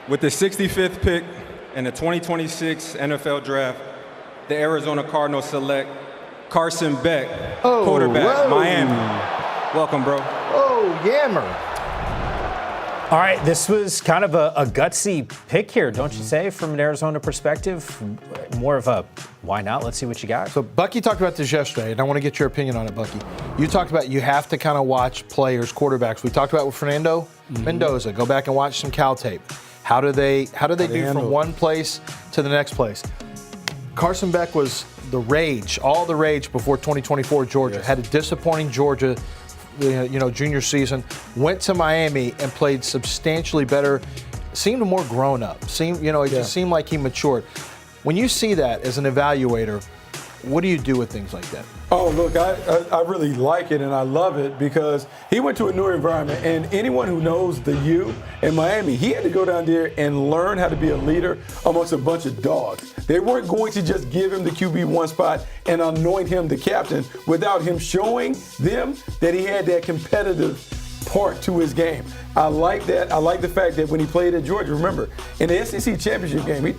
With the 65th pick in the 2026 NFL Draft, the Arizona Cardinals select Carson Beck, quarterback, Miami. Welcome, bro. Oh, Yammer. All right, this was kind of a gutsy pick here, don't you say, from an Arizona perspective? More of a, why not? Let's see what you got. So Bucky talked about this yesterday, and I want to get your opinion on it, Bucky. You talked about you have to kind of watch players, quarterbacks. We talked about with Fernando Mendoza. Go back and watch some Cal tape. How do they do from one place to the next place? Carson Beck was the rage, all the rage before 2024 Georgia. Yes. Had a disappointing Georgia junior season, went to Miami and played substantially better, seemed more grown up, just seemed like he matured. When you see that as an evaluator, what do you do with things like that? Oh, look, I really like it and I love it because he went to a new environment, and anyone who knows the U in Miami, he had to go down there and learn how to be a leader amongst a bunch of dogs. They weren't going to just give him the QB1 spot and anoint him the captain without him showing them that he had that competitive part to his game. I like that. I like the fact that when he played at Georgia, remember, in the SEC championship game, he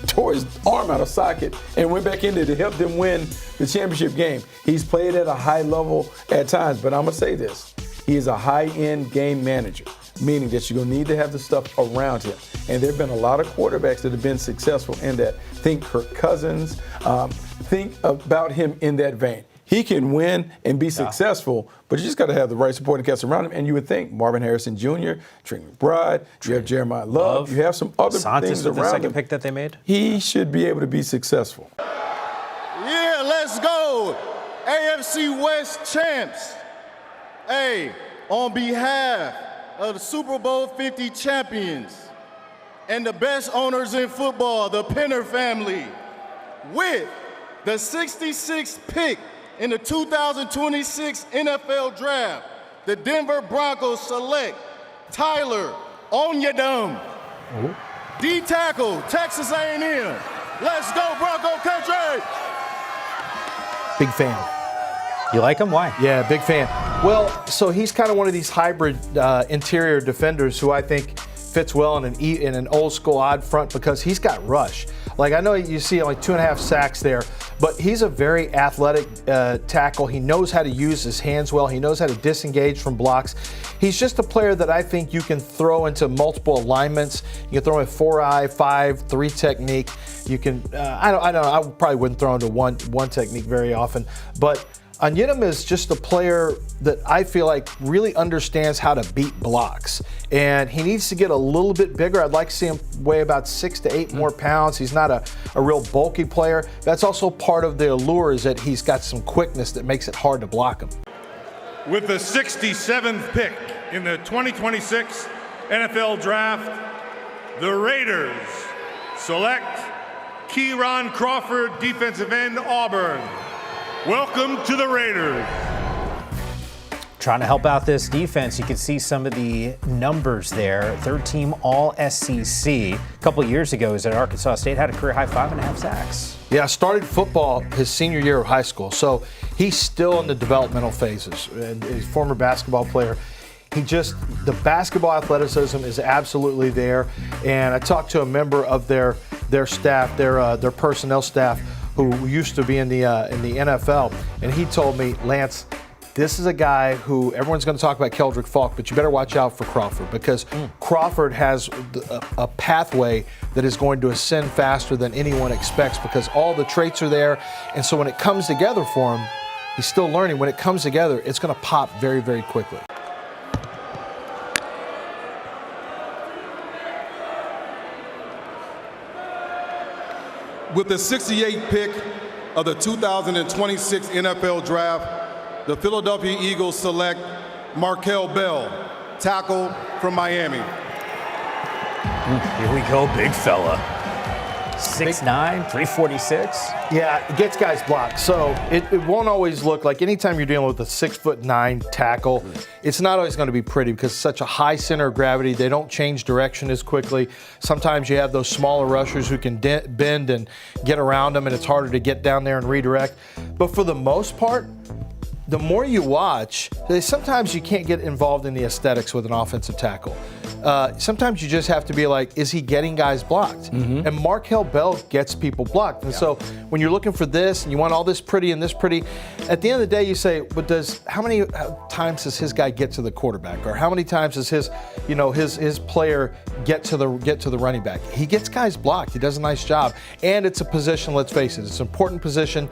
tore his arm out of socket and went back in there to help them win the championship game. He's played at a high level at times, but I'm going to say this. He is a high-end game manager, meaning that you're going to need to have the stuff around him. And there have been a lot of quarterbacks that have been successful in that. Think Kirk Cousins. Think about him in that vein. He can win and be successful, but you just got to have the right supporting cast around him. And you would think Marvin Harrison Jr., Trey McBride, you have Jeremiah Love, you have some other things around him. The second pick that they made? He should be able to be successful. Yeah, let's go. AFC West champs. Hey, on behalf of the Super Bowl 50 champions and the best owners in football, the Penner family, with the 66th pick in the 2026 NFL Draft, the Denver Broncos select Tyler Onyedim, D-tackle, Texas A&M. Let's go, Bronco country! Big fan. You like him? Why? Yeah, big fan. Well, so he's kind of one of these hybrid interior defenders who I think fits well in an old school odd front because he's got rush. Like, I know you see like 2.5 sacks there, but he's a very athletic tackle. He knows how to use his hands well. He knows how to disengage from blocks. He's just a player that I think you can throw into multiple alignments. You can throw him 4-eye, 5-3 technique. You can, I don't know, I probably wouldn't throw into one technique very often, but Onyedim is just a player that I feel like really understands how to beat blocks. And he needs to get a little bit bigger. I'd like to see him weigh about 6 to 8 more pounds. He's not a real bulky player. That's also part of the allure, is that he's got some quickness that makes it hard to block him. With the 67th pick in the 2026 NFL Draft, the Raiders select Keyron Crawford, defensive end, Auburn. Welcome to the Raiders. Trying to help out this defense, you can see some of the numbers there. Third team All-SEC. A couple of years ago, he was at Arkansas State, had a career high 5.5 sacks. Yeah, started football his senior year of high school, so he's still in the developmental phases. And he's a former basketball player. The basketball athleticism is absolutely there. And I talked to a member of their staff, their personnel staff, who used to be in the NFL, and he told me, Lance, this is a guy who everyone's going to talk about Keldrick Falk, but you better watch out for Crawford because Crawford has a pathway that is going to ascend faster than anyone expects because all the traits are there, and so when it comes together for him, he's still learning. When it comes together, it's going to pop very, very quickly. With the 68th pick of the 2026 NFL Draft, the Philadelphia Eagles select Markeel Bell, tackle from Miami. Here we go, big fella. 6'9", 346. Yeah, it gets guys blocked. So it won't always look like, anytime you're dealing with a 6'9" tackle, it's not always going to be pretty because it's such a high center of gravity. They don't change direction as quickly. Sometimes you have those smaller rushers who can bend and get around them, and it's harder to get down there and redirect. But for the most part, the more you watch, sometimes you can't get involved in the aesthetics with an offensive tackle. sometimes you just have to be like, is he getting guys blocked? And Markeel Bell gets people blocked. And so when you're looking for this and you want all this pretty and this pretty, at the end of the day you say, but how many times does his guy get to the quarterback, or how many times does his player get to the running back? He gets guys blocked. He does a nice job, and it's a position. Let's face it, it's an important position.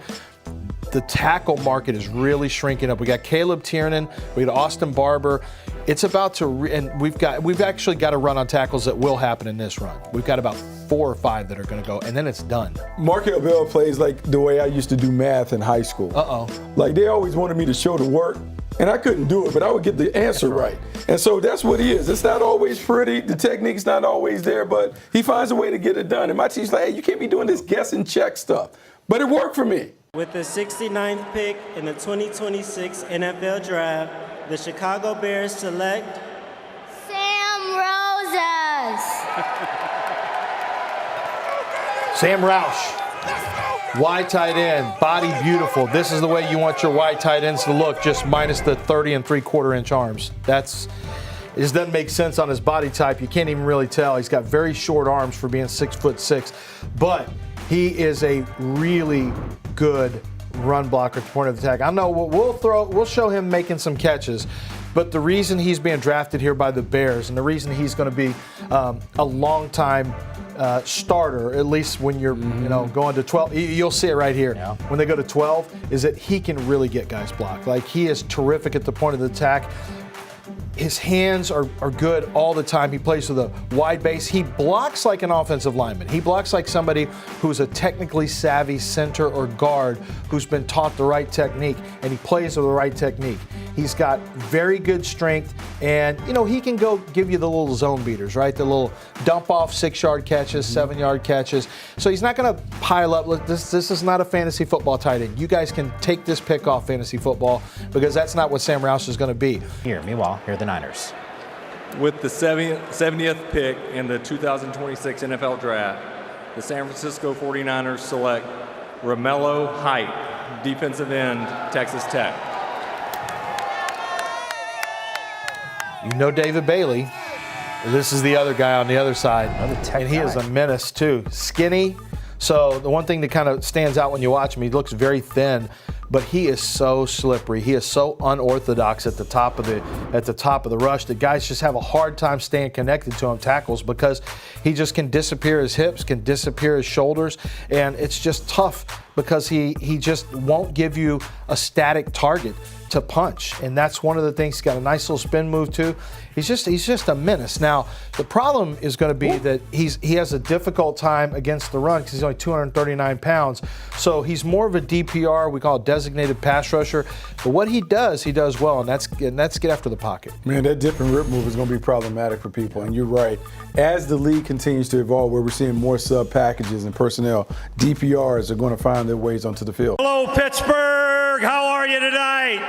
The tackle market is really shrinking up. We got Caleb Tieran, we got Austin Barber. It's about to, and we've actually got a run on tackles that will happen in this run. We've got about 4 or 5 that are going to go, and then it's done. Markeel Bell plays like the way I used to do math in high school. Like they always wanted me to show the work, and I couldn't do it, but I would get the answer right. And so that's what he is. It's not always pretty. The technique's not always there, but he finds a way to get it done. And my team's like, hey, you can't be doing this guess and check stuff. But it worked for me. With the 69th pick in the 2026 NFL Draft, the Chicago Bears select Sam Rosas. Sam Roush, wide tight end, body beautiful. This is the way you want your wide tight ends to look, just minus the 30 3/4 inch arms. It just doesn't make sense on his body type. You can't even really tell. He's got very short arms for being 6'6", but he is a really good run blocker at the point of attack. I know we'll show him making some catches, but the reason he's being drafted here by the Bears, and the reason he's going to be a long time starter, at least when you're going to 12, you'll see it right here. Yeah. When they go to 12, is that he can really get guys blocked. Like, he is terrific at the point of the attack. His hands are good all the time. He plays with a wide base. He blocks like an offensive lineman. He blocks like somebody who's a technically savvy center or guard who's been taught the right technique, and he plays with the right technique. He's got very good strength, and he can go give you the little zone beaters, right? The little dump off 6-yard catches, 7-yard catches. So he's not going to pile up. Look, this is not a fantasy football tight end. You guys can take this pick off fantasy football, because that's not what Sam Roush is going to be. Meanwhile, here are the Niners. With the 70th pick in the 2026 NFL Draft, the San Francisco 49ers select Romelo Height, defensive end, Texas Tech. David Bailey. This is the other guy on the other side. And he is a menace, too. Skinny. So the one thing that kind of stands out when you watch him, he looks very thin, but he is so slippery. He is so unorthodox at the top of the rush that guys just have a hard time staying connected to him, tackles, because he just can disappear his hips, can disappear his shoulders, and it's just tough because he just won't give you a static target to punch, and that's one of the things. He's got a nice little spin move too. He's just a menace. Now the problem is going to be that he has a difficult time against the run because he's only 239 pounds. So he's more of a DPR, we call it designated pass rusher. But what he does well, and that's get after the pocket. Man, that dip and rip move is going to be problematic for people, and you're right. As the league continues to evolve, where we're seeing more sub packages and personnel, DPRs are going to find their ways onto the field. Hello, Pittsburgh. How are you tonight?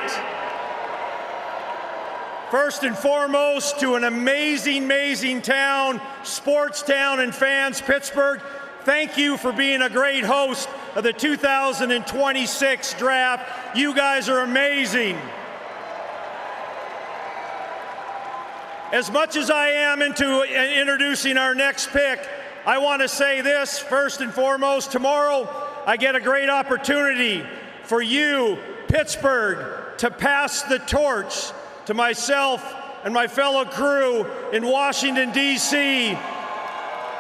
First and foremost, to an amazing town, sports town, and fans, Pittsburgh, thank you for being a great host of the 2026 draft. You guys are amazing. As much as I am into introducing our next pick, I want to say this first and foremost. Tomorrow, I get a great opportunity for you, Pittsburgh, to pass the torch to myself and my fellow crew in Washington, D.C.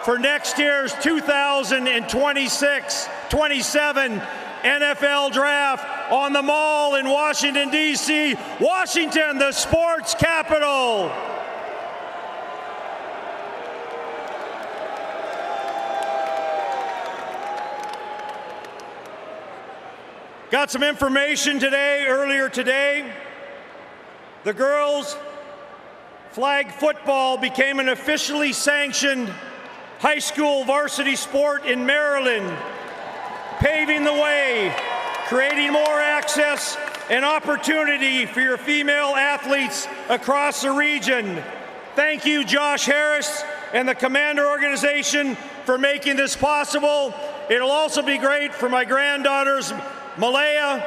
for next year's 2026-27 NFL Draft on the Mall in Washington, D.C. Washington, the sports capital. Got some information earlier today. The girls' flag football became an officially sanctioned high school varsity sport in Maryland, paving the way, creating more access and opportunity for your female athletes across the region. Thank you, Josh Harris and the Commander organization, for making this possible. It'll also be great for my granddaughters, Malaya,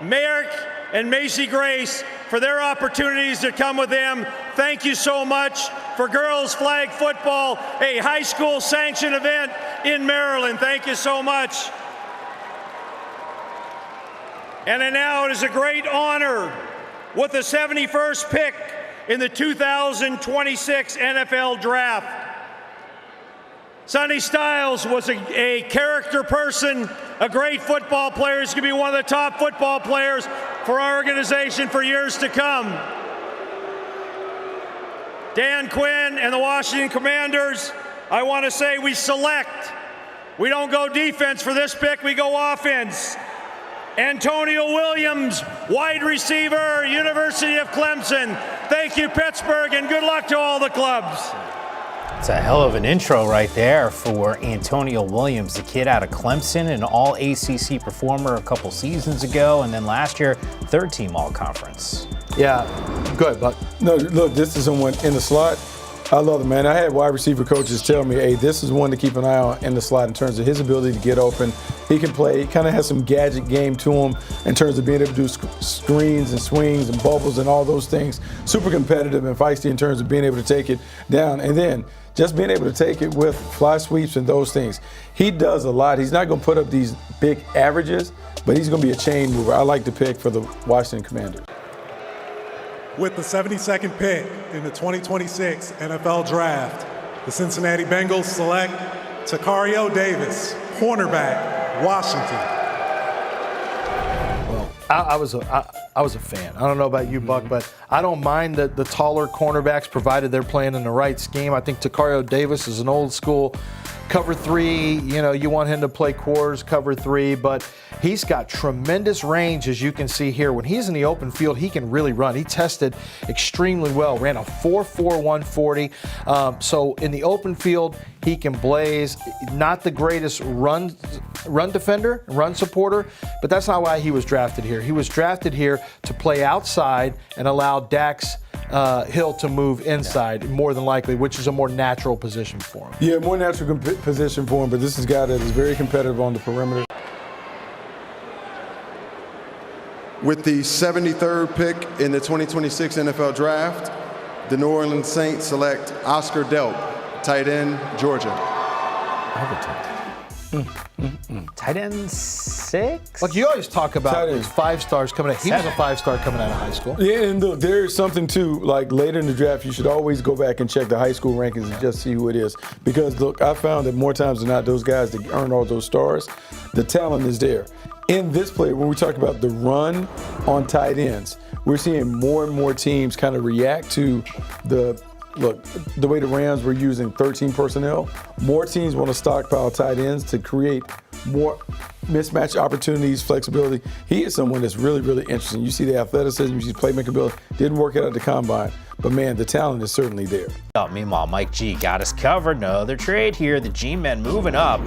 Merrick, and Macy Grace for their opportunities that come with them. Thank you so much for girls flag football, a high school sanctioned event in Maryland. Thank you so much. And now it is a great honor with the 71st pick in the 2026 NFL Draft. Sonny Styles was a character person, a great football player. He's going to be one of the top football players for our organization for years to come. Dan Quinn and the Washington Commanders, I want to say we select. We don't go defense for this pick, we go offense. Antonio Williams, wide receiver, University of Clemson. Thank you, Pittsburgh, and good luck to all the clubs. It's a hell of an intro right there for Antonio Williams, the kid out of Clemson, an all-ACC performer a couple seasons ago, and then last year, third-team all-conference. Yeah, good, Buck. No, look, this is someone in the slot. I love it, man. I had wide receiver coaches tell me, hey, this is one to keep an eye on in the slot in terms of his ability to get open. He can play. He kind of has some gadget game to him in terms of being able to do screens and swings and bubbles and all those things. Super competitive and feisty in terms of being able to take it down. And then just being able to take it with fly sweeps and those things. He does a lot. He's not going to put up these big averages, but he's going to be a chain mover. I like the pick for the Washington Commanders. With the 72nd pick in the 2026 NFL Draft, the Cincinnati Bengals select Tacario Davis, cornerback, Washington. Well, I was a fan. I don't know about you, Buck, but I don't mind the taller cornerbacks provided they're playing in the right scheme. I think Tacario Davis is an old school cover three. You know, you want him to play quarters, cover three, but he's got tremendous range, as you can see here. When he's in the open field, he can really run. He tested extremely well, ran a 4.4 140. So in the open field, he can blaze. Not the greatest run defender, run supporter, but that's not why he was drafted here. He was drafted here to play outside and allow Dax Hill to move inside, more than likely, which is a more natural position for him. Yeah, more natural position for him, but this is a guy that is very competitive on the perimeter. With the 73rd pick in the 2026 NFL Draft, the New Orleans Saints select Oscar Delp, tight end, Georgia. Tight end 6? Look, you always talk about these 5 stars coming out. He was a 5-star coming out of high school. Yeah, and look, there's something too, like later in the draft, you should always go back and check the high school rankings and just see who it is. Because look, I found that more times than not, those guys that earn all those stars, the talent is there. In this play, when we talk about the run on tight ends, we're seeing more and more teams kind of react to the way the Rams were using 13 personnel. More teams want to stockpile tight ends to create more mismatch opportunities, flexibility. He is someone that's really, really interesting. You see the athleticism, you see the playmaking ability. Didn't work out at the combine, but man, the talent is certainly there. Meanwhile, Mike G got us covered. Another trade here. The G-men moving up.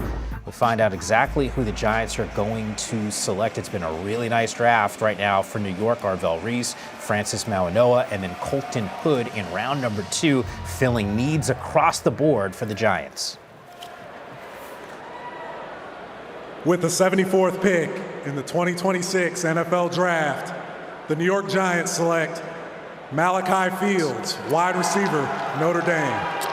We'll find out exactly who the Giants are going to select. It's been a really nice draft right now for New York. Arvell Reese, Francis Mauanoa, and then Colton Hood in round number 2, filling needs across the board for the Giants. With the 74th pick in the 2026 NFL Draft, the New York Giants select Malachi Fields, wide receiver, Notre Dame.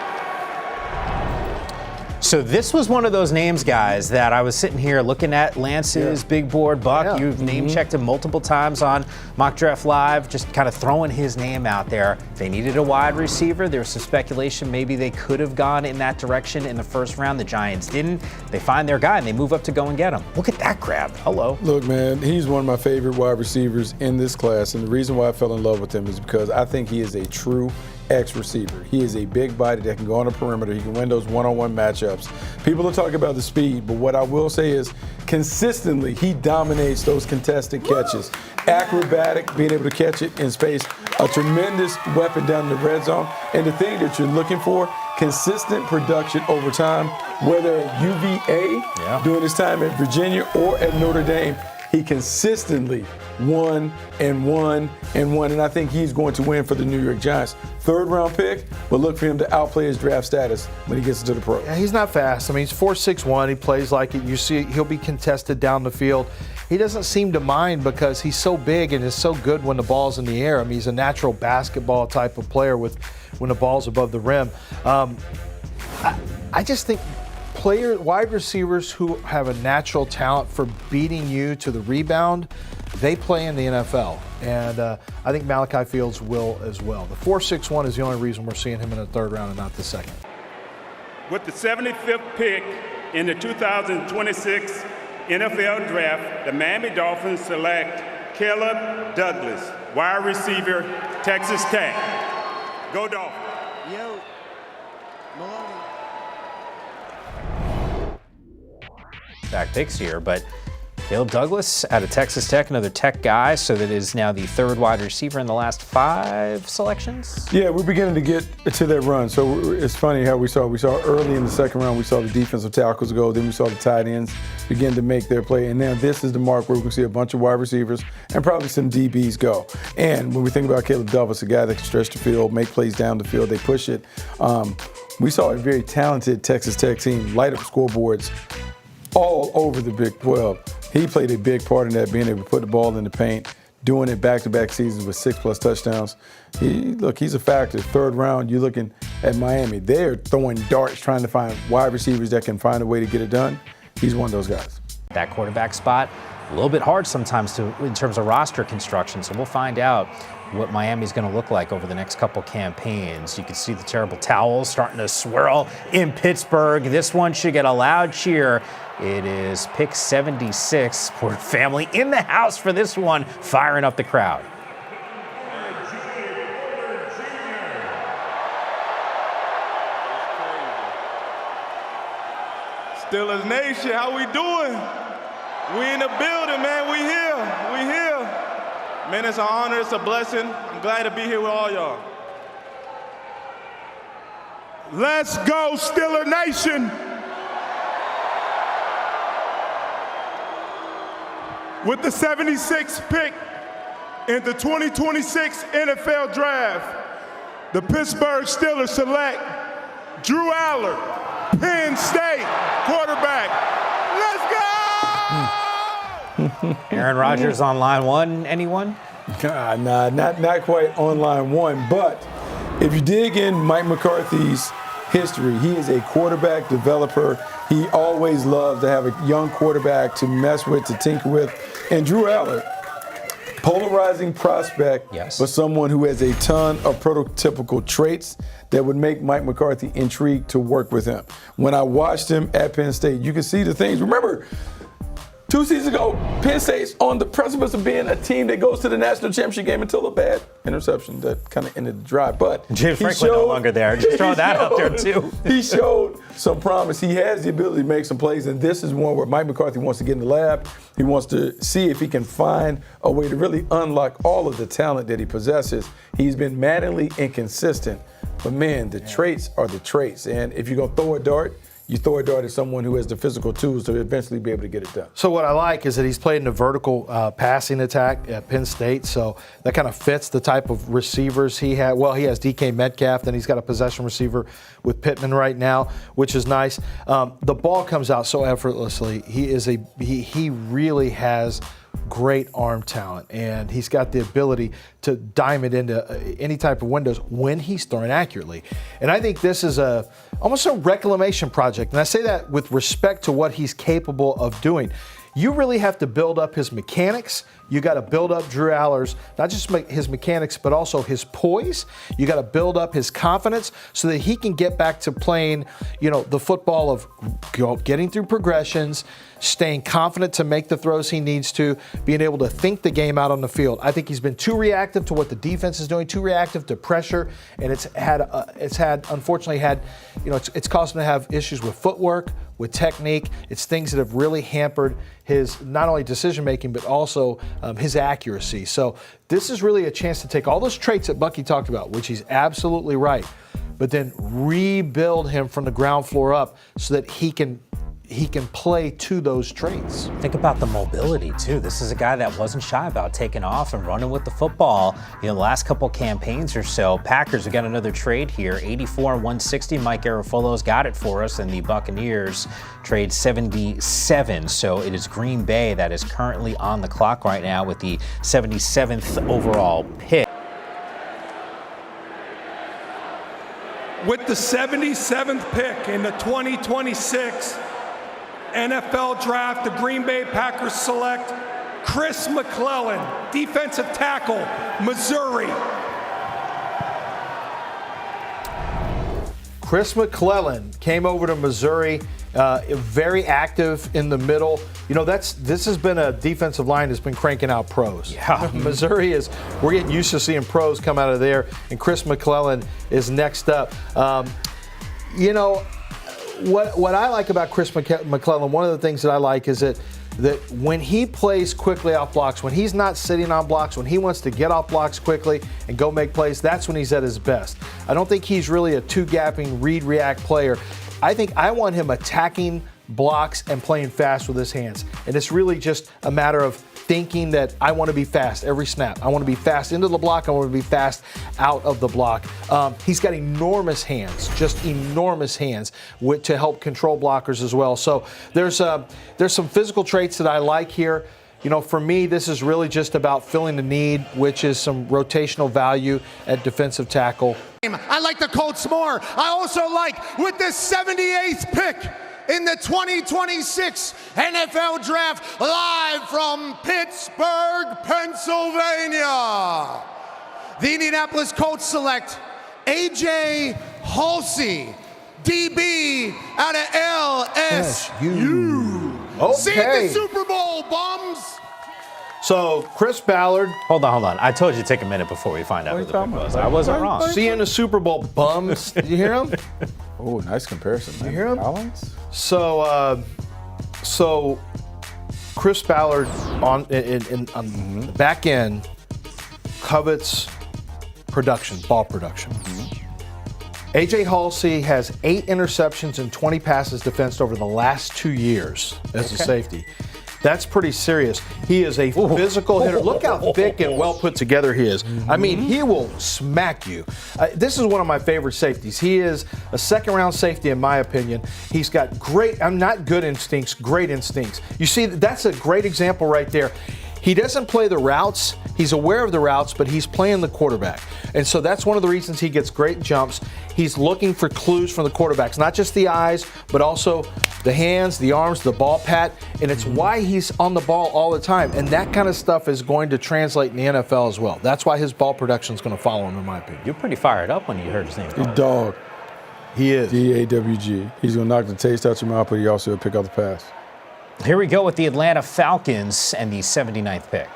So this was one of those names, guys, that I was sitting here looking at Lance's big board. Buck, you've name-checked him multiple times on Mock Draft Live, just kind of throwing his name out there. They needed a wide receiver. There was some speculation maybe they could have gone in that direction in the first round. The Giants didn't. They find their guy, and they move up to go and get him. Look at that grab. Hello. Look, man, he's one of my favorite wide receivers in this class, and the reason why I fell in love with him is because I think he is a true X receiver. He is a big body that can go on the perimeter. He can win those one-on-one matchups. People are talking about the speed, but what I will say is consistently he dominates those contested catches. Acrobatic, being able to catch it in space, a tremendous weapon down in the red zone. And the thing that you're looking for, consistent production over time, whether at UVA, during his time at Virginia, or at Notre Dame. he consistently won and won and won, and I think he's going to win for the New York Giants. 3rd round pick, but look for him to outplay his draft status when he gets into the pro. Yeah, he's not fast. I mean, he's 4'6", he plays like it. You see, he'll be contested down the field. He doesn't seem to mind because he's so big and is so good when the ball's in the air. I mean, he's a natural basketball type of player when the ball's above the rim. I just think wide receivers who have a natural talent for beating you to the rebound, they play in the NFL. And I think Malachi Fields will as well. The 4'6" is the only reason we're seeing him in the 3rd round and not the 2nd. With the 75th pick in the 2026 NFL Draft, the Miami Dolphins select Caleb Douglas, wide receiver, Texas Tech. Go Dolphins. Yo, Maloney. Back picks here, but Caleb Douglas out of Texas Tech, another Tech guy, so that is now the 3rd wide receiver in the last 5 selections. Yeah, we're beginning to get to that run. So it's funny how we saw early in the 2nd round, we saw the defensive tackles go, then we saw the tight ends begin to make their play, and now this is the mark where we can see a bunch of wide receivers and probably some DBs go. And when we think about Caleb Douglas, a guy that can stretch the field, make plays down the field, they push it. We saw a very talented Texas Tech team light up scoreboards all over the Big 12. He played a big part in that, being able to put the ball in the paint, doing it back-to-back seasons with 6+ touchdowns. He's a factor. 3rd round, you're looking at Miami. They're throwing darts trying to find wide receivers that can find a way to get it done. He's one of those guys. That quarterback spot, a little bit hard sometimes in terms of roster construction, so we'll find out what Miami's going to look like over the next couple campaigns. You can see the terrible towels starting to swirl in Pittsburgh. This one should get a loud cheer. It is pick 76. Poor family in the house for this one, firing up the crowd. Steelers Nation, how we doing? We in the building, man. We here. Man, it's an honor, it's a blessing. I'm glad to be here with all y'all. Let's go, Steeler Nation. With the 76th pick in the 2026 NFL Draft, the Pittsburgh Steelers select Drew Allar, Penn State quarterback. Let's go! Aaron Rodgers on line 1, anyone? Nah, not quite on line 1, but if you dig in Mike McCarthy's history, he is a quarterback developer. He always loves to have a young quarterback to mess with, to tinker with. And Drew Allar, polarizing prospect, yes, but someone who has a ton of prototypical traits that would make Mike McCarthy intrigued to work with him. When I watched him at Penn State, you can see the things. Remember, 2 seasons ago, Penn State's on the precipice of being a team that goes to the national championship game until a bad interception that kind of ended the drive. But James Franklin no longer there. Just throwing that out there, too. He showed some promise. He has the ability to make some plays, and this is one where Mike McCarthy wants to get in the lab. He wants to see if he can find a way to really unlock all of the talent that he possesses. He's been maddeningly inconsistent, but man, the traits are the traits. And if you're going to throw a dart, you throw a dart at someone who has the physical tools to eventually be able to get it done. So what I like is that he's played in a vertical passing attack at Penn State, so that kind of fits the type of receivers he had. Well, he has DK Metcalf, then he's got a possession receiver with Pittman right now, which is nice. The ball comes out so effortlessly. He really has great arm talent, and he's got the ability to dime it into any type of windows when he's throwing accurately. And I think this is almost a reclamation project, and I say that with respect to what he's capable of doing. You really have to build up his mechanics. You got to build up Drew Allar's, not just his mechanics, but also his poise. You got to build up his confidence so that he can get back to playing, the football of getting through progressions, staying confident to make the throws he needs to, being able to think the game out on the field. I think he's been too reactive to what the defense is doing, too reactive to pressure, and it's caused him to have issues with footwork, with technique. It's things that have really hampered his not only decision making, but also his accuracy. So this is really a chance to take all those traits that Bucky talked about, which he's absolutely right, but then rebuild him from the ground floor up so that he can he can play to those traits. Think about the mobility, too. This is a guy that wasn't shy about taking off and running with the football. The last couple campaigns or so, Packers have got another trade here, 84 and 160. Mike Garafolo's got it for us, and the Buccaneers trade 77. So it is Green Bay that is currently on the clock right now with the 77th overall pick. With the 77th pick in the 2026 NFL Draft, the Green Bay Packers select Chris Mclellan, defensive tackle, Missouri. Chris Mclellan came over to Missouri, very active in the middle. This has been a defensive line that's been cranking out pros. Yeah. Missouri we're getting used to seeing pros come out of there, and Chris Mclellan is next up. What I like about Chris Mclellan, one of the things that I like is that when he plays quickly off blocks, when he's not sitting on blocks, when he wants to get off blocks quickly and go make plays, that's when he's at his best. I don't think he's really a two-gapping, read-react player. I think I want him attacking blocks and playing fast with his hands. And it's really just a matter of thinking that I want to be fast every snap. I want to be fast into the block. I want to be fast out of the block. He's got enormous hands, just enormous hands to help control blockers as well. So there's some physical traits that I like here. For me, this is really just about filling the need, which is some rotational value at defensive tackle. I like the Colts more. I also like with the 78th pick in the 2026 NFL Draft, live from Pittsburgh, Pennsylvania. The Indianapolis Colts select AJ Haulcy, DB out of LSU. Okay. See the Super Bowl, bums. So Chris Ballard. Hold on. I told you to take a minute before we find out who the pick was. I wasn't wrong. See you in the Super Bowl, bums. Did you hear him? Oh, nice comparison. Did you hear him? So Chris Ballard on the back end covets production, ball production. AJ Haulcy has 8 interceptions and 20 passes defensed over the last 2 years as a safety. That's pretty serious. He is a physical hitter. Look how thick and well put together he is. I mean, he will smack you. This is one of my favorite safeties. He is a second-round safety, in my opinion. He's got not good instincts, great instincts. You see, that's a great example right there. He doesn't play the routes. He's aware of the routes, but he's playing the quarterback. And so that's one of the reasons he gets great jumps. He's looking for clues from the quarterbacks, not just the eyes, but also the hands, the arms, the ball pat. And it's why he's on the ball all the time. And that kind of stuff is going to translate in the NFL as well. That's why his ball production is going to follow him, in my opinion. You're pretty fired up when you heard his name. Dog. He is. D-A-W-G. He's going to knock the taste out your mouth, but he also will pick up the pass. Here we go with the Atlanta Falcons and the 79th pick.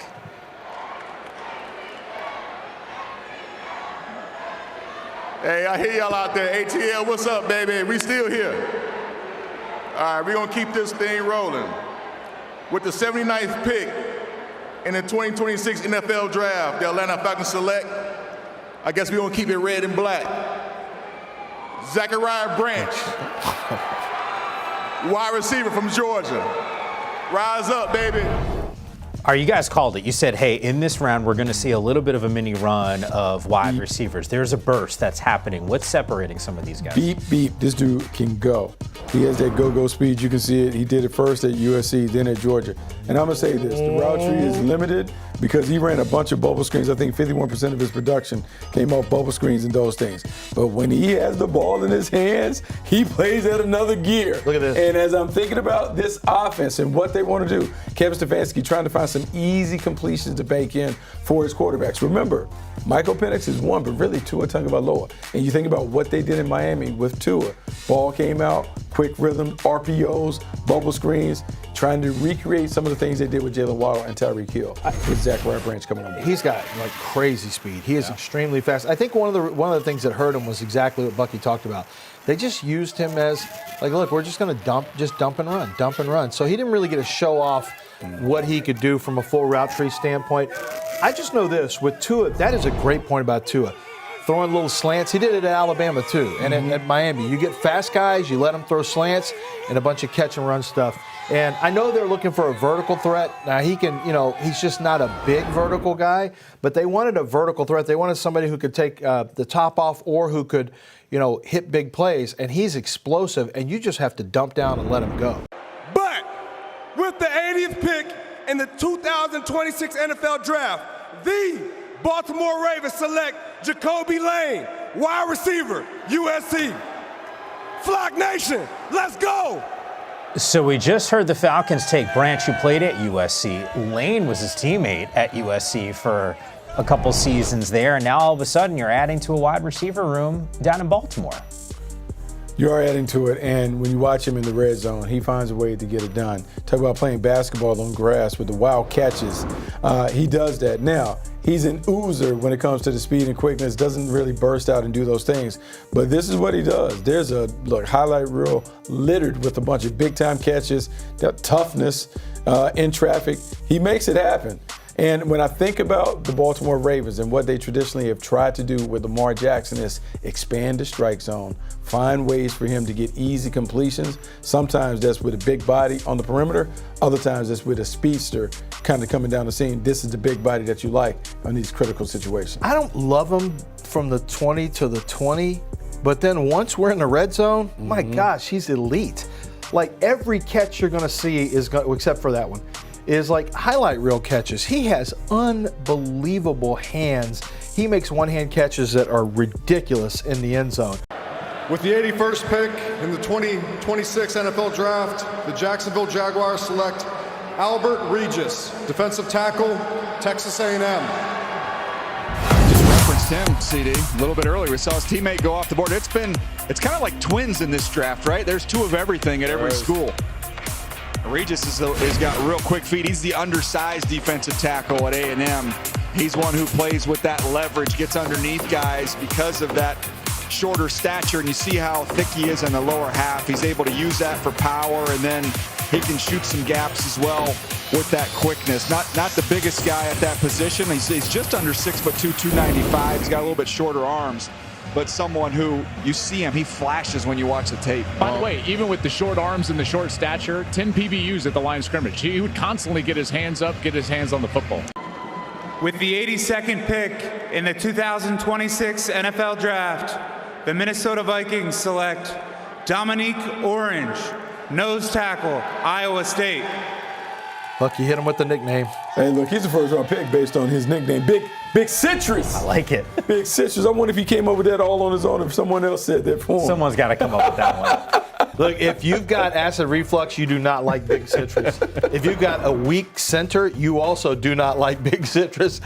Hey, I hear y'all out there. ATL, what's up, baby? We still here. All right, we're going to keep this thing rolling. With the 79th pick in the 2026 NFL Draft, the Atlanta Falcons select, I guess we're going to keep it red and black. Zachariah Branch, wide receiver from Georgia. Rise up, baby. All right, you guys called it. You said, hey, in this round, we're going to see a little bit of a mini run of wide receivers. There's a burst that's happening. What's separating some of these guys? Beep, beep. This dude can go. He has that go-go speed. You can see it. He did it first at USC, then at Georgia. And I'm going to say this. The route tree is limited because he ran a bunch of bubble screens. I think 51% of his production came off bubble screens and those things. But when he has the ball in his hands, he plays at another gear. Look at this. And as I'm thinking about this offense and what they want to do, Kevin Stefanski trying to find some easy completions to bank in for his quarterbacks. Remember, Michael Penix is one, but really Tua Tagovailoa. And you think about what they did in Miami with Tua. Ball came out, quick rhythm, RPOs, bubble screens, trying to recreate some of the things they did with Jalen Waddle and Tyreek Hill with Zachariah Branch coming on. He's got like crazy speed. He is extremely fast. I think one of the things that hurt him was exactly what Bucky talked about. They just used him as like, look, we're just going to dump and run. So he didn't really get to show off what he could do from a full route tree standpoint. I just know this with Tua. That is a great point about Tua. throwing little slants. He did it at Alabama too, and at Miami. You get fast guys, you let them throw slants and a bunch of catch and run stuff. And I know they're looking for a vertical threat. Now he can, he's just not a big vertical guy, but they wanted a vertical threat. They wanted somebody who could take the top off or who could, hit big plays. And he's explosive, and you just have to dump down and let him go. But with the 80th pick in the 2026 NFL Draft, the Baltimore Ravens select Jacobe Lane, wide receiver, USC. Flock Nation, let's go! So we just heard the Falcons take Branch, who played at USC. Lane was his teammate at USC for a couple seasons there, and now all of a sudden you're adding to a wide receiver room down in Baltimore. You are adding to it, and when you watch him in the red zone, he finds a way to get it done. Talk about playing basketball on grass with the wild catches. He does that. Now, he's an oozer when it comes to the speed and quickness, doesn't really burst out and do those things. But this is what he does. There's a highlight reel littered with a bunch of big-time catches, that toughness in traffic. He makes it happen. And when I think about the Baltimore Ravens and what they traditionally have tried to do with Lamar Jackson is expand the strike zone, find ways for him to get easy completions. Sometimes that's with a big body on the perimeter. Other times that's with a speedster kind of coming down the scene. This is the big body that you like on these critical situations. I don't love him from the 20 to the 20, but then once we're in the red zone, my gosh, he's elite. Like every catch you're going to see except for that one, is like highlight reel catches. He has unbelievable hands. He makes one-hand catches that are ridiculous in the end zone. With the 81st pick in the 2026 NFL Draft, the Jacksonville Jaguars select Albert Regis, defensive tackle, Texas A&M. Just referenced him, CD, a little bit earlier. We saw his teammate go off the board. It's kind of like twins in this draft, right? There's two of everything at every school. Regis has got real quick feet. He's the undersized defensive tackle at A&M. He's one who plays with that leverage, gets underneath guys because of that shorter stature, and you see how thick he is in the lower half. He's able to use that for power, and then he can shoot some gaps as well with that quickness. Not the biggest guy at that position. He's just under 6'2", 295. He's got a little bit shorter arms, but someone who, you see him, he flashes when you watch the tape. By the way, even with the short arms and the short stature, 10 PBUs at the line of scrimmage. He would constantly get his hands up, get his hands on the football. With the 82nd pick in the 2026 NFL Draft, the Minnesota Vikings select Dominique Orange, nose tackle, Iowa State. Look, you hit him with the nickname. Hey, look, he's a first-round pick based on his nickname, Big Citrus. I like it. Big Citrus. I wonder if he came up with that all on his own, if someone else said that for him. Someone's got to come up with that one. Look, if you've got acid reflux, you do not like Big Citrus. If you've got a weak center, you also do not like Big Citrus.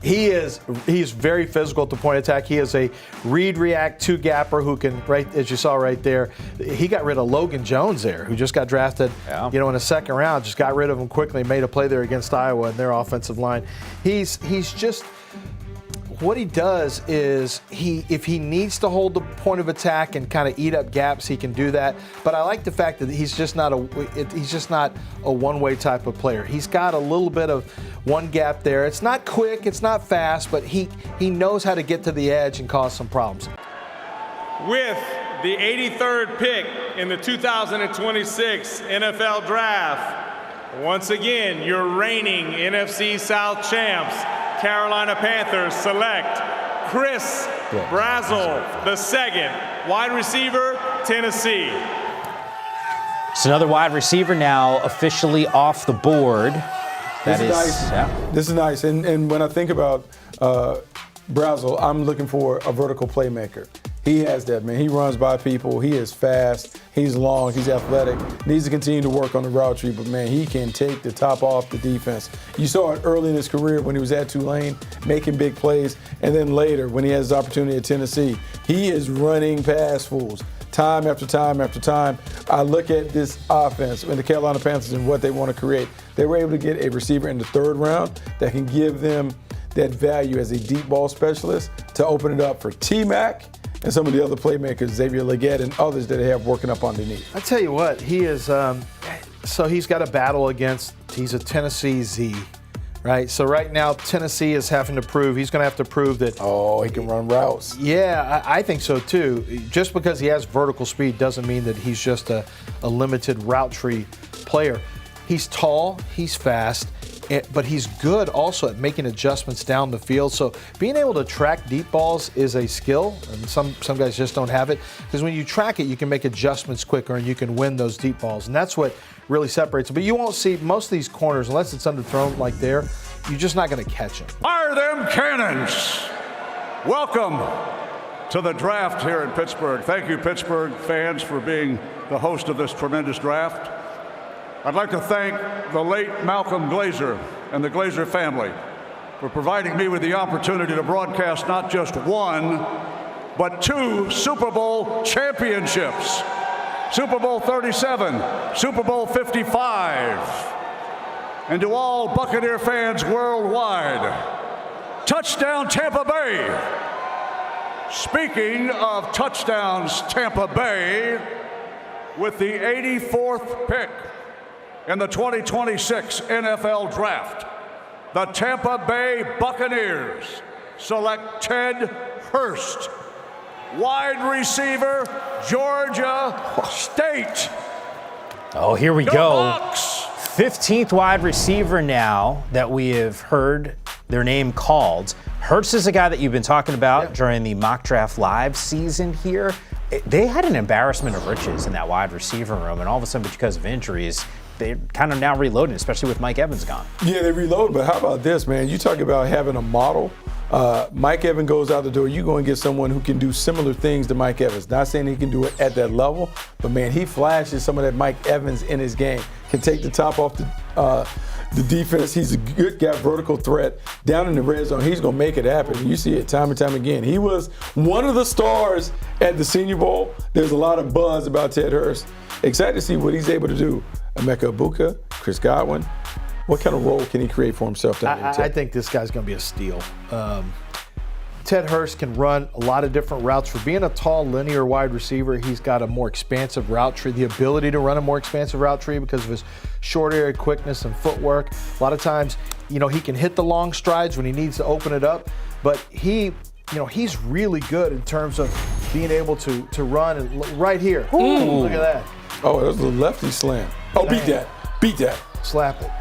He's very physical at the point of attack. He is a read-react two-gapper who can, right as you saw right there, he got rid of Logan Jones there, who just got drafted, in the second round. Just got rid of him quickly, made a play there against Iowa and their offensive line. He's just. What he does is if he needs to hold the point of attack and kind of eat up gaps, he can do that. But I like the fact that he's just not a one-way type of player. He's got a little bit of one gap there. It's not quick, it's not fast, but he knows how to get to the edge and cause some problems. With the 83rd pick in the 2026 NFL Draft, once again, your reigning NFC South champs, Carolina Panthers select Chris Brazzell, the second, wide receiver, Tennessee. It's another wide receiver now officially off the board. This is nice. Yeah. This is nice. And when I think about Brazzell, I'm looking for a vertical playmaker. He has that, man. He runs by people. He is fast. He's long. He's athletic. Needs to continue to work on the route tree, but, man, he can take the top off the defense. You saw it early in his career when he was at Tulane, making big plays, and then later when he has the opportunity at Tennessee, he is running past fools time after time after time. I look at this offense and the Carolina Panthers and what they want to create. They were able to get a receiver in the third round that can give them that value as a deep ball specialist to open it up for T-Mac and some of the other playmakers, Xavier Leggett and others that they have working up underneath. I tell you what, he is, so he's got a battle against, he's a Tennessee Z, right? So right now, Tennessee is having to prove, he's going to have to prove that. Oh, he can run routes. Yeah, I think so too. Just because he has vertical speed doesn't mean that he's just a limited route tree player. He's tall, he's fast, but he's good also at making adjustments down the field. So being able to track deep balls is a skill, and some guys just don't have it. Because when you track it, you can make adjustments quicker and you can win those deep balls. And that's what really separates it. But you won't see most of these corners, unless it's underthrown like there, you're just not going to catch them. Fire them cannons! Welcome to the draft here in Pittsburgh. Thank you, Pittsburgh fans, for being the host of this tremendous draft. I'd like to thank the late Malcolm Glazer and the Glazer family for providing me with the opportunity to broadcast not just one, but 2 Super Bowl championships. Super Bowl 37, Super Bowl 55. And to all Buccaneer fans worldwide, touchdown Tampa Bay. Speaking of touchdowns, Tampa Bay, with the 84th pick in the 2026 NFL Draft, the Tampa Bay Buccaneers select Ted Hurst, wide receiver, Georgia State. Oh, here we go. 15th wide receiver now that we have heard their name called. Hurst is a guy that you've been talking about during the Mock Draft Live season here. They had an embarrassment of riches in that wide receiver room, and all of a sudden, because of injuries, they're kind of now reloading, especially with Mike Evans gone. Yeah, they reload, but how about this, man? You talk about having a model. Mike Evans goes out the door. You're going to get someone who can do similar things to Mike Evans. Not saying he can do it at that level, but, man, he flashes some of that Mike Evans in his game. Can take the top off the defense. He's a good guy, vertical threat. Down in the red zone, he's going to make it happen. You see it time and time again. He was one of the stars at the Senior Bowl. There's a lot of buzz about Ted Hurst. Excited to see what he's able to do. Emeka Egbuka, Chris Godwin. What kind of role can he create for himself down there? I think this guy's going to be a steal. Ted Hurst can run a lot of different routes. For being a tall, linear wide receiver, he's got a more expansive route tree, the ability to run a more expansive route tree because of his short area quickness and footwork. A lot of times, he can hit the long strides when he needs to open it up, but he's really good in terms of being able to run and right here. Ooh. Look at that. Oh, that was a lefty slam. Oh, beat that. Slap it.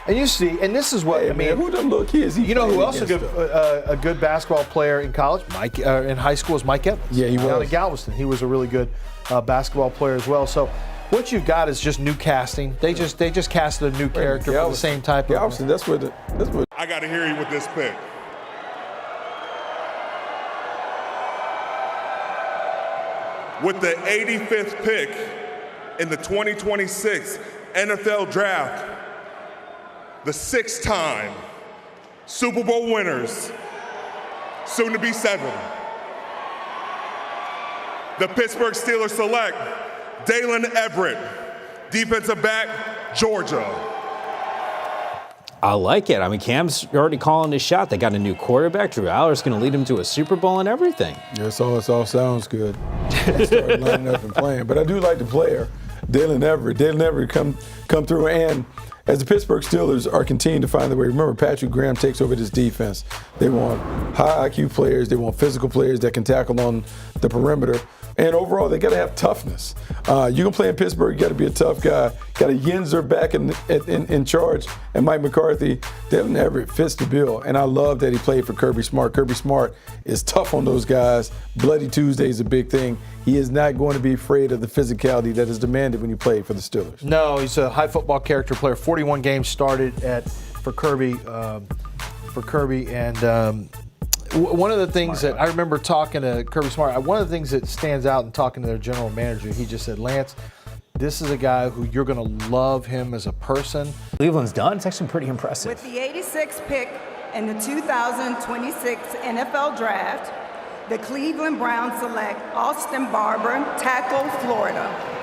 And you see, and this is what I mean. Who them little kids? You know who else is a good basketball player in college? In high school is Mike Evans. Yeah, he was. Down in Galveston, he was a really good basketball player as well. So what you've got is just new casting. They just casted a new character for the same type of. Galveston. That's what. I got to hear you with this pick. With the 85th pick in the 2026 NFL Draft, the 6-time Super Bowl winners, soon to be 7. The Pittsburgh Steelers select Dalon Everett, defensive back, Georgia. I like it. I mean, Cam's already calling his shot. They got a new quarterback. Drew Allar is going to lead them to a Super Bowl and everything. Yes, it all sounds good. Start lining up and playing. But I do like the player, Dalon Everett. Dalon Everett come through, and as the Pittsburgh Steelers are continuing to find their way, remember Patrick Graham takes over this defense. They want high IQ players. They want physical players that can tackle on the perimeter. And overall, they got to have toughness. You can play in Pittsburgh, you got to be a tough guy. Got a Yinzer back in charge, and Mike McCarthy. Dalon Everett fits the bill, and I love that he played for Kirby Smart. Kirby Smart is tough on those guys. Bloody Tuesday is a big thing. He is not going to be afraid of the physicality that is demanded when you play for the Steelers. No, he's a high football character player. 41 games started for Kirby, and. One of the things that I remember talking to Kirby Smart, one of the things that stands out in talking to their general manager, he just said, Lance, this is a guy who you're going to love him as a person. Cleveland's done. It's actually pretty impressive. With the 86th pick in the 2026 NFL Draft, the Cleveland Browns select Austin Barber, tackle, Florida.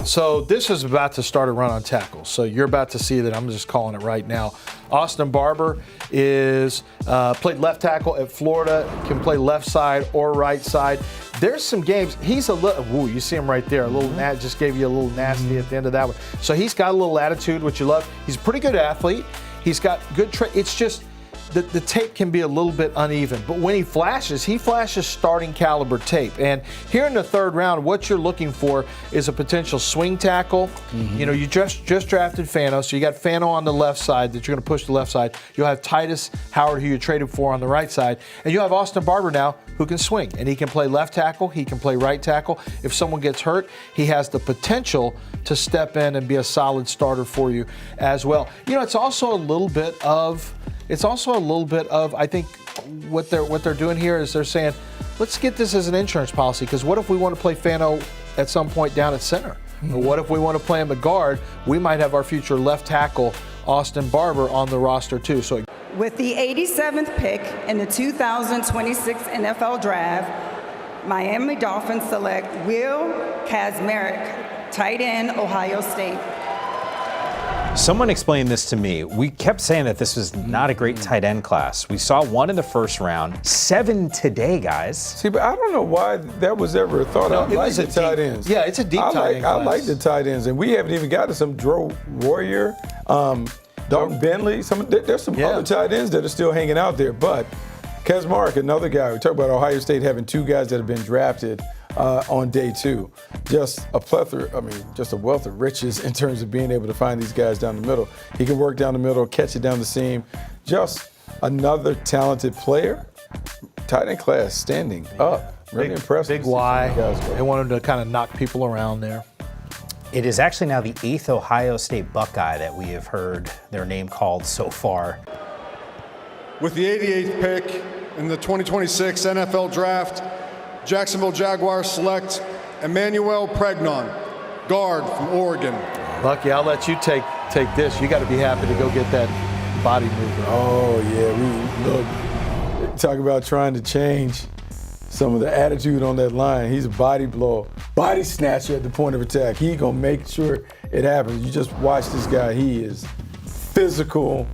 So this is about to start a run on tackles. So you're about to see that. I'm just calling it right now. Austin Barber is played left tackle at Florida, can play left side or right side. there's some games. He's a little, you see him right there, a little, just gave you a little nasty at the end of that one. So he's got a little attitude, which you love. He's a pretty good athlete. He's got good it's just, the tape can be a little bit uneven, but when he flashes starting caliber tape. And here in the third round, what you're looking for is a potential swing tackle. You know, you just drafted Fano, so you got Fano on the left side that you're going to push to the left side. You'll have Titus Howard, who you traded for, on the right side, and you have Austin Barber now, who can swing, and he can play left tackle, he can play right tackle. If someone gets hurt, he has the potential to step in and be a solid starter for you as well. You know, it's also a little bit of, I think, what they're doing here is they're saying, let's get this as an insurance policy, because what if we want to play Fano at some point down at center? Or what if we want to play him at guard? We might have our future left tackle, Austin Barber, on the roster too. So, with the 87th pick in the 2026 NFL Draft, Miami Dolphins select Will Casmmer, tight end, Ohio State. Someone explained this to me. We kept saying that this was not a great tight end class. We saw one in the first round, 7 today, guys. See, but I don't know why that was ever a thought. I like the tight ends. Yeah, it's a deep tight end class. I like the tight ends, and we haven't even got to some Drew Warrior, Dalton Bentley. There's some other tight ends that are still hanging out there. But Casmmer, another guy. We talk about Ohio State having 2 guys that have been drafted on day 2. Just a plethora, just a wealth of riches in terms of being able to find these guys down the middle. He can work down the middle, catch it down the seam. Just another talented player. Tight end class standing up. Really impressive. Big Y. They want him to kind of knock people around there. It is actually now the 8th Ohio State Buckeye that we have heard their name called so far. With the 88th pick in the 2026 NFL Draft, Jacksonville Jaguars select Emanuel Pregnon, guard from Oregon. Lucky, I'll let you take this. You got to be happy to go get that body moving. Oh yeah, we look. Talk about trying to change some of the attitude on that line. He's a body blow, body snatcher at the point of attack. He gonna make sure it happens. You just watch this guy. He is physical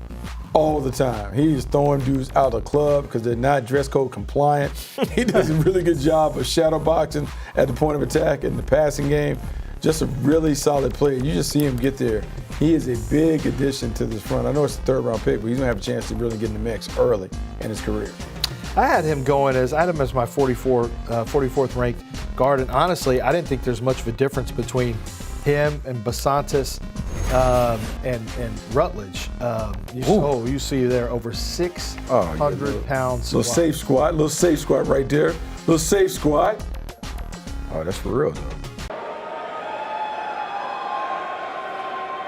all the time. He is throwing dudes out of the club because they're not dress code compliant. He does a really good job of shadow boxing at the point of attack in the passing game. Just a really solid player. You just see him get there. He is a big addition to this front. I know it's the 3rd round pick, but he's gonna have a chance to really get in the mix early in his career. I had him as my 44th ranked guard, and honestly, I didn't think there's much of a difference between him and Basantis and Rutledge. You see there over 600 pounds. Little safe squat right there. Little safe squat. Oh, that's for real though.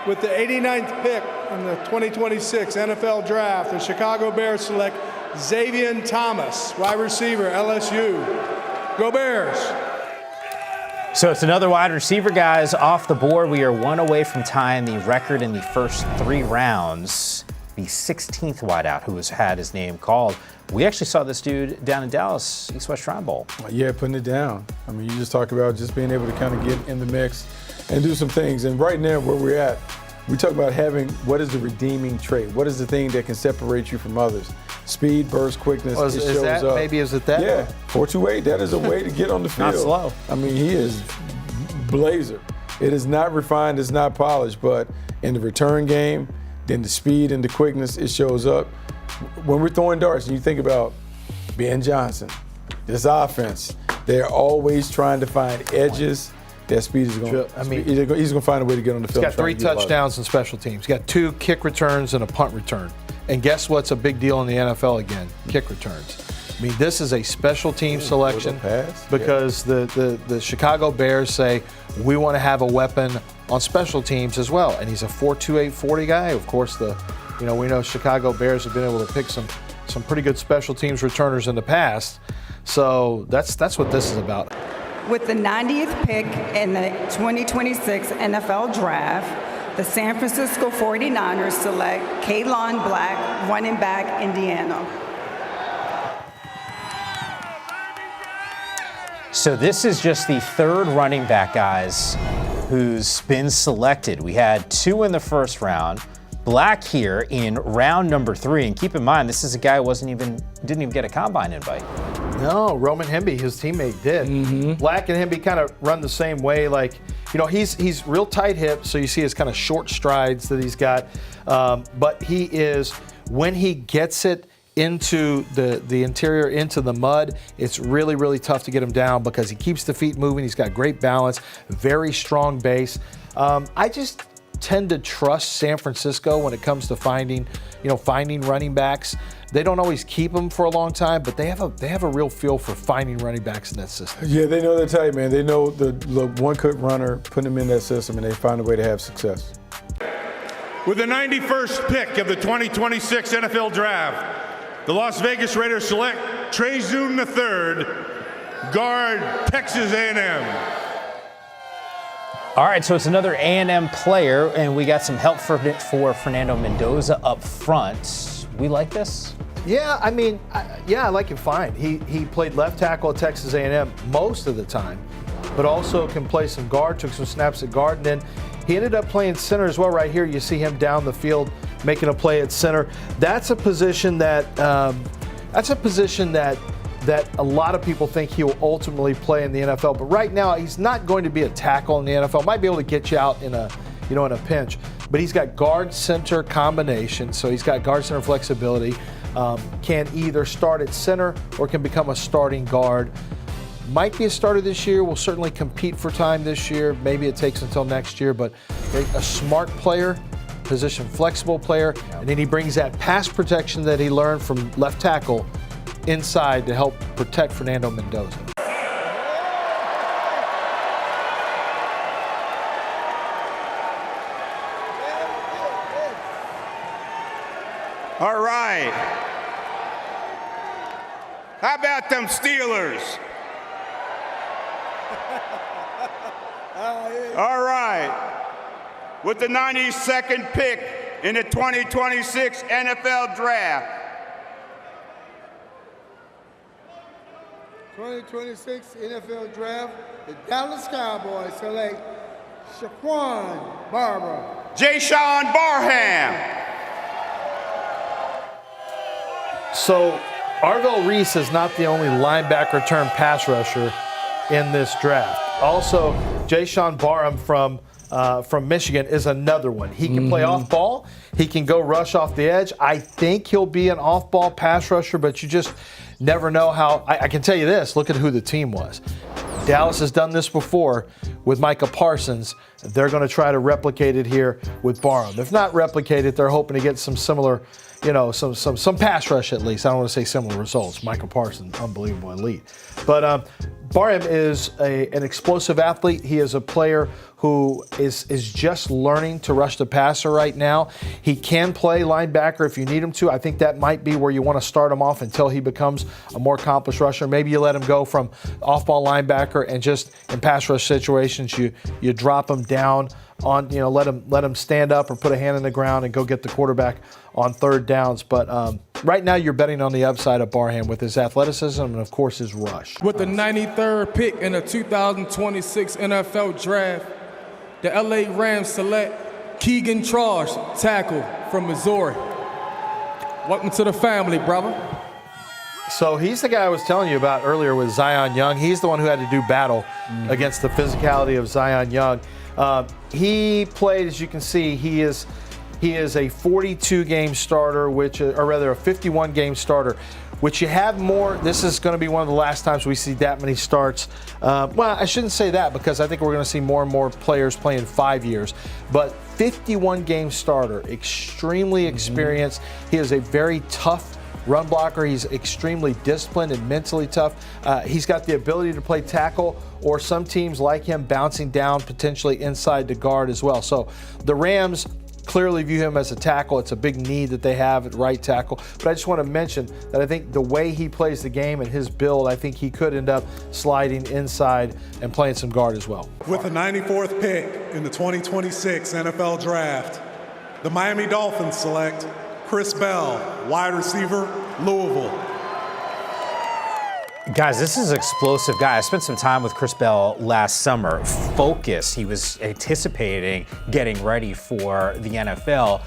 With the 89th pick in the 2026 NFL Draft, the Chicago Bears select Xavian Thomas, wide receiver, LSU. Go Bears. So it's another wide receiver, guys, off the board. We are 1 away from tying the record in the first 3 rounds. The 16th wideout who has had his name called. We actually saw this dude down in Dallas, East-West Shrine Bowl. Yeah, putting it down. You just talk about just being able to kind of get in the mix and do some things. And right now, where we're at, we talk about having what is the redeeming trait? What is the thing that can separate you from others? Speed, burst, quickness, it shows up. Maybe is it that? Yeah, 4.28, that is a way to get on the field. Not slow. He is blazer. It is not refined, it's not polished, but in the return game, then the speed and the quickness, it shows up. When we're throwing darts and you think about Ben Johnson, this offense, they're always trying to find edges. That speed is going. He's going to find a way to get on the field. He's got 3 touchdowns in special teams. He's got 2 kick returns and a punt return. And guess what's a big deal in the NFL again? Kick returns. This is a special team selection because the Chicago Bears say we want to have a weapon on special teams as well. And he's a 4.28 40 guy. Of course, we know Chicago Bears have been able to pick some pretty good special teams returners in the past. So that's what this is about. With the 90th pick in the 2026 NFL Draft, the San Francisco 49ers select Kalon Black, running back, Indiana. So this is just the 3rd running back, guys, who's been selected. We had 2 in the first round. Black here in round number 3, and keep in mind this is a guy who didn't even get a combine invite. No, Roman Hemby, his teammate, did. Black and Hemby kind of run the same way. Like, you know, he's real tight hips, so you see his kind of short strides that he's got. But he is, when he gets it into the interior, into the mud, it's really, really tough to get him down because he keeps the feet moving. He's got great balance, very strong base. I just tend to trust San Francisco when it comes to finding running backs. They don't always keep them for a long time, but they have a real feel for finding running backs in that system. Yeah, they know their type, man. They know the one-cut runner, putting them in that system, and they find a way to have success. With the 91st pick of the 2026 NFL Draft, the Las Vegas Raiders select Trey Zoomi III, guard, Texas A&M. All right, so it's another A&M player, and we got some help for Fernando Mendoza up front. We like this? Yeah, I mean, I like him fine. He played left tackle at Texas A&M most of the time, but also can play some guard, took some snaps at guard, and then he ended up playing center as well. Right here, you see him down the field making a play at center. That's a position that that a lot of people think he will ultimately play in the NFL. But right now, he's not going to be a tackle in the NFL. Might be able to get you out in a pinch. But he's got guard center combination, so he's got guard center flexibility. Can either start at center or can become a starting guard. Might be a starter this year. Will certainly compete for time this year. Maybe it takes until next year, but a smart player, position flexible player, and then he brings that pass protection that he learned from left tackle inside to help protect Fernando Mendoza. All right. How about them Steelers? All right. With the 92nd pick in the 2026 NFL Draft. 2026 NFL Draft, the Dallas Cowboys select Jacobe Barber. Jan Barham. So Arvell Reese is not the only linebacker turned pass rusher in this draft. Also, Jan Barham from Michigan is another one. He can play off ball. He can go rush off the edge. I think he'll be an off ball pass rusher, but you just never know how. I can tell you this, look at who the team was. Dallas has done this before with Micah Parsons. They're going to try to replicate it here with Barham. If not replicate it, they're hoping to get some similar, some pass rush at least. I don't want to say similar results. Micah Parsons, unbelievable elite. But Barham is an explosive athlete. He is a player who is just learning to rush the passer right now. He can play linebacker if you need him to. I think that might be where you want to start him off until he becomes a more accomplished rusher. Maybe you let him go from off-ball linebacker and just in pass rush situations you drop him down on, let him stand up or put a hand in the ground and go get the quarterback on third downs. But right now you're betting on the upside of Barham with his athleticism and, of course, his rush. With the 93rd pick in the 2026 NFL Draft, the LA Rams select Keegan Charge, tackle from Missouri. Welcome to the family, brother. So he's the guy I was telling you about earlier with Zion Young. He's the one who had to do battle against the physicality of Zion Young. He played, as you can see, he is a 42-game starter, a 51-game starter, which you have more. This is going to be one of the last times we see that many starts. Well, I shouldn't say that because I think we're going to see more and more players playing 5 years. But 51-game starter, extremely experienced. He is a very tough run blocker. He's extremely disciplined and mentally tough. He's got the ability to play tackle, or some teams like him bouncing down potentially inside the guard as well. So the Rams clearly view him as a tackle. It's a big need that they have at right tackle. But I just want to mention that I think the way he plays the game and his build, I think he could end up sliding inside and playing some guard as well. With the 94th pick in the 2026 NFL Draft, the Miami Dolphins select Chris Bell, wide receiver, Louisville. Guys, this is an explosive guy. I spent some time with Chris Bell last summer. Focused. He was anticipating getting ready for the NFL.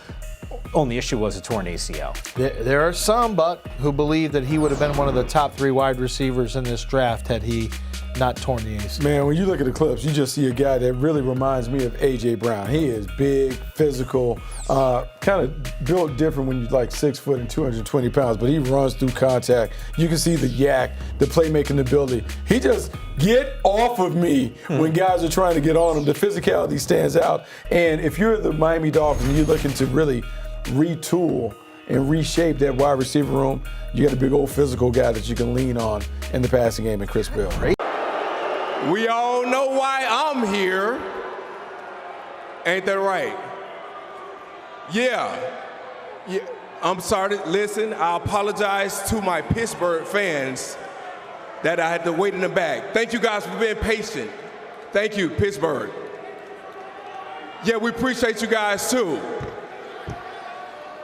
only issue was a torn ACL. There are some, Buck, who believe that he would have been one of the top 3 wide receivers in this draft had he not torn the ACL. Man, when you look at the clips, you just see a guy that really reminds me of AJ Brown. He is big, physical, kind of built different when you're like 6 foot and 220 pounds, but he runs through contact. You can see the yak, the playmaking ability. He just get off of me when guys are trying to get on him. The physicality stands out. And if you're the Miami Dolphins and you're looking to really retool and reshape that wide receiver room, you got a big old physical guy that you can lean on in the passing game in Chris Bell. Right? We all know why I'm here. Ain't that right? Yeah. I'm sorry. Listen, I apologize to my Pittsburgh fans that I had to wait in the back. Thank you guys for being patient. Thank you, Pittsburgh. Yeah, we appreciate you guys too.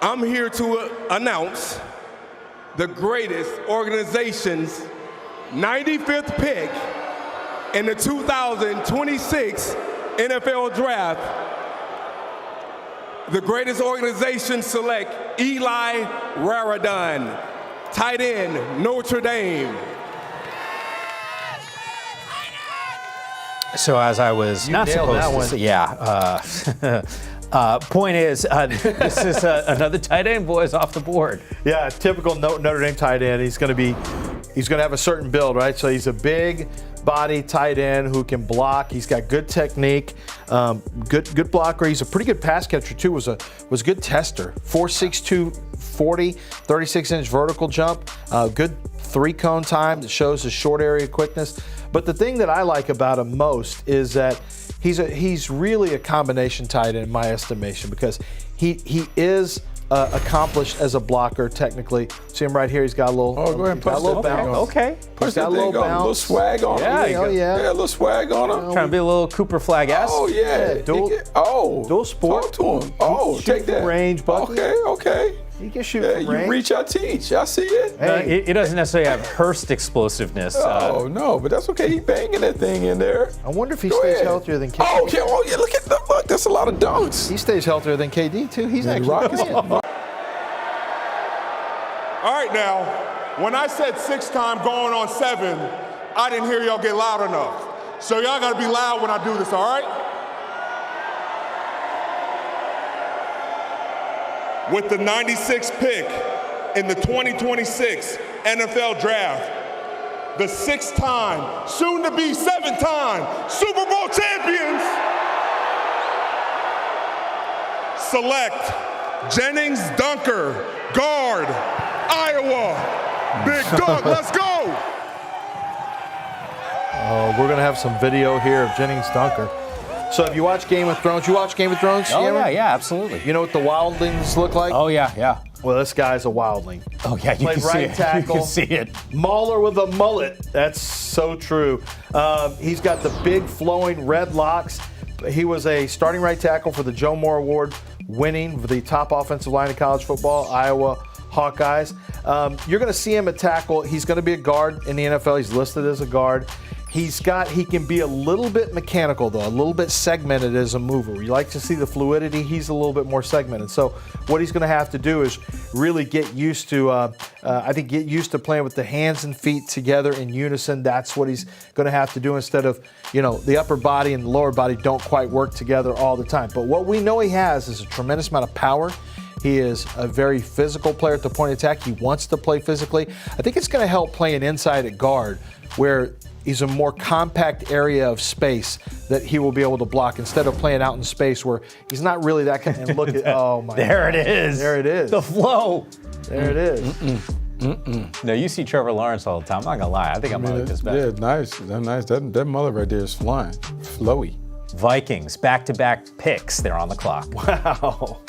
I'm here to announce the greatest organization's 95th pick in the 2026 NFL Draft. The greatest organization select Eli Raridon, tight end, Notre Dame. So as I was not supposed to say, point is, this is another tight end, boys, off the board. Yeah, typical Notre Dame tight end. He's going to have a certain build, right? So he's a big body tight end who can block. He's got good technique, good blocker. He's a pretty good pass catcher too. Was a good tester. 4.62 40, 36-inch vertical jump. Good 3-cone time that shows his short area quickness. But the thing that I like about him most is that he's really a combination tight end in my estimation, because he is accomplished as a blocker technically. See him right here. He's got a little. Oh, go ahead and push that thing on. Okay. Push that thing on. A little swag on him. Yeah, a little swag on him. Trying to be a little Cooper Flag-esque. Oh yeah. Dual sport. Talk to him. Oh, take that range, Bucky. Okay. He can shoot from range. You reach, I teach. I see it. Hey. It doesn't necessarily have Hurst explosiveness. Oh no, but that's okay. He banging that thing in there. I wonder if he stays healthier than KD. Oh yeah. Look at that. Look, that's a lot of dunks. He stays healthier than KD too. He's actually rocking. All right, now, when I said 6 time going on 7, I didn't hear y'all get loud enough. So y'all gotta be loud when I do this, all right? With the 96th pick in the 2026 NFL Draft, the 6th time, soon to be 7th time Super Bowl champions, select Jennings Dunker, guard, Iowa. Big dog, let's go. We're going to have some video here of Jennings Dunker. So if you watch Game of Thrones, Oh, yeah, absolutely. You know what the wildlings look like? Oh, yeah. Well, this guy's a wildling. Oh, yeah, you can see it. Tackle. You can see it. Mauler with a mullet. That's so true. He's got the big flowing red locks. He was a starting right tackle for the Joe Moore Award, winning the top offensive line in college football, Iowa Hawkeyes. You're going to see him at tackle. He's going to be a guard in the NFL. He's listed as a guard. He can be a little bit mechanical, though, a little bit segmented as a mover. You like to see the fluidity. He's a little bit more segmented. So what he's going to have to do is really get used to, get used to playing with the hands and feet together in unison. That's what he's going to have to do instead of, the upper body and the lower body don't quite work together all the time. But what we know he has is a tremendous amount of power. He is a very physical player at the point of attack. He wants to play physically. I think it's going to help playing inside at guard, where he's a more compact area of space that he will be able to block instead of playing out in space where he's not really that kind of, and look at, oh my There God. it is. There it is. The flow. There it is. No, you see Trevor Lawrence all the time. I'm not going to lie. I think I like this better. Yeah, nice. That's nice. That mullet right there is flying. Flowy. Vikings, back-to-back picks. They're on the clock. Wow.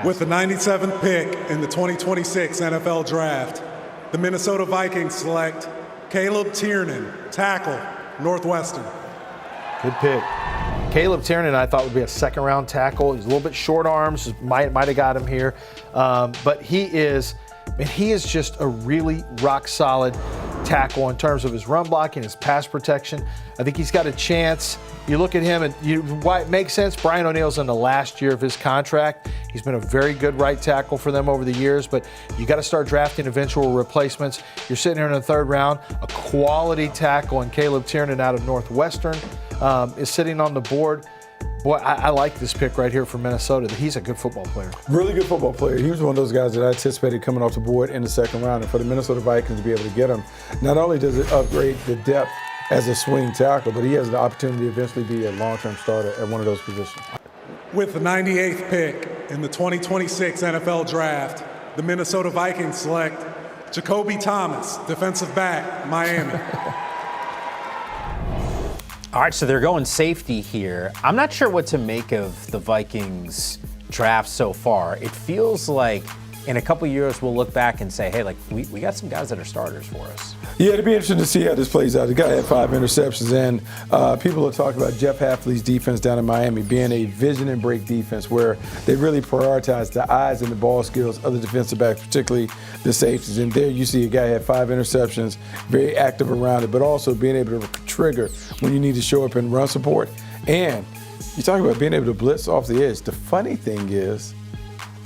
With the 97th pick in the 2026 NFL Draft, the Minnesota Vikings select Caleb Tieran, tackle, Northwestern. Good pick. Caleb Tieran, I thought, would be a second-round tackle. He's a little bit short arms. Might have got him here. But he is just a really rock-solid tackle in terms of his run blocking, his pass protection. I think he's got a chance. You look at him, and why it makes sense. Brian O'Neill's in the last year of his contract. He's been a very good right tackle for them over the years, but you got to start drafting eventual replacements. You're sitting here in the third round. A quality tackle, and Caleb Tieran out of Northwestern is sitting on the board. Boy, I like this pick right here from Minnesota. He's a good football player. Really good football player. He was one of those guys that I anticipated coming off the board in the second round. And for the Minnesota Vikings to be able to get him, not only does it upgrade the depth as a swing tackle, but he has the opportunity to eventually be a long-term starter at one of those positions. With the 98th pick in the 2026 NFL Draft, the Minnesota Vikings select Jacobe Thomas, defensive back, Miami. All right, so they're going safety here. I'm not sure what to make of the Vikings draft so far. It feels like in a couple years we'll look back and say, hey, like we got some guys that are starters for us. Yeah, it'd be interesting to see how this plays out. The guy had 5 interceptions, and people are talking about Jeff Hafley's defense down in Miami being a vision and break defense where they really prioritize the eyes and the ball skills of the defensive backs, particularly the safeties. And there you see a guy had 5 interceptions, very active around it, but also being able to trigger when you need to show up and run support. And you talk about being able to blitz off the edge. The funny thing is,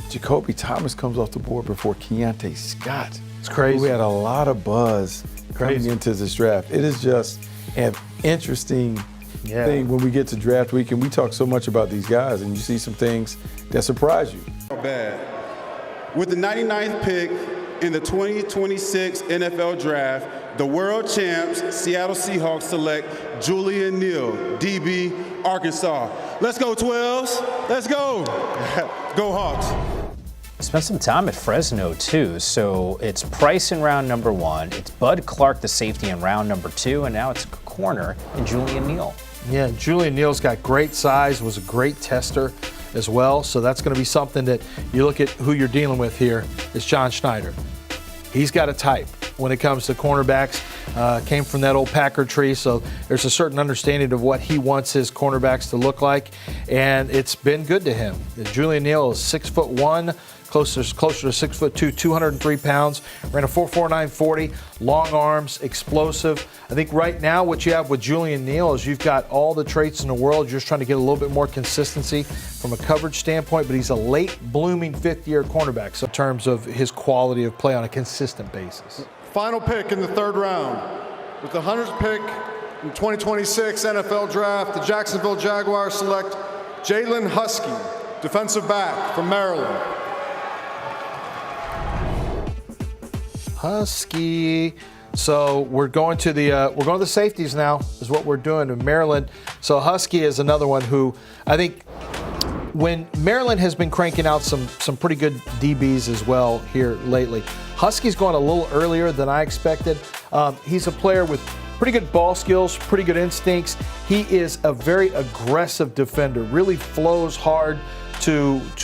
Jacobe Thomas comes off the board before Keontae Scott. It's crazy. We had a lot of buzz coming into this draft. It is just an interesting thing when we get to draft week, and we talk so much about these guys, and you see some things that surprise you. Bad. With the 99th pick in the 2026 NFL Draft, the world champs Seattle Seahawks select Julian Neal, DB, Arkansas. Let's go, 12s. Let's go. Go Hawks. Spent some time at Fresno, too. So it's Price in round number 1. It's Bud Clark, the safety, in round number 2. And now it's corner in Julian Neal. Yeah, Julian Neal's got great size, was a great tester as well. So that's going to be something that you look at who you're dealing with here is John Schneider. He's got a type when it comes to cornerbacks. Came from that old Packer tree, so there's a certain understanding of what he wants his cornerbacks to look like, and it's been good to him. Julian Neal is 6'1", closer to 6'2", 203 pounds, ran a 4.49 40, long arms, explosive. I think right now what you have with Julian Neal is you've got all the traits in the world. You're just trying to get a little bit more consistency from a coverage standpoint, but he's a late blooming fifth-year cornerback, so in terms of his quality of play on a consistent basis. Final pick in the third round. With the 100th pick in 2026 NFL Draft, the Jacksonville Jaguars select Jalen Husky, defensive back from Maryland. Husky. So we're going to the safeties now is what we're doing in Maryland. So Husky is another one who I think when Maryland has been cranking out some pretty good DBs as well here lately. Husky's going a little earlier than I expected. He's a player with pretty good ball skills, pretty good instincts. He is a very aggressive defender, really flows hard with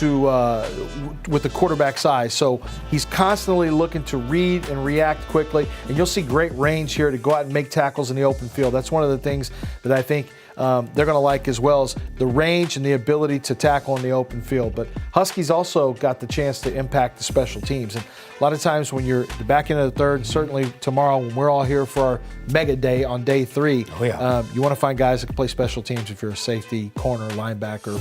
the quarterback size. So he's constantly looking to read and react quickly, and you'll see great range here to go out and make tackles in the open field. That's one of the things that I think they're going to like, as well as the range and the ability to tackle in the open field. But Husky's also got the chance to impact the special teams. And a lot of times when you're the back end of the third, certainly tomorrow when we're all here for our mega day on day 3, you want to find guys that can play special teams if you're a safety, corner, linebacker,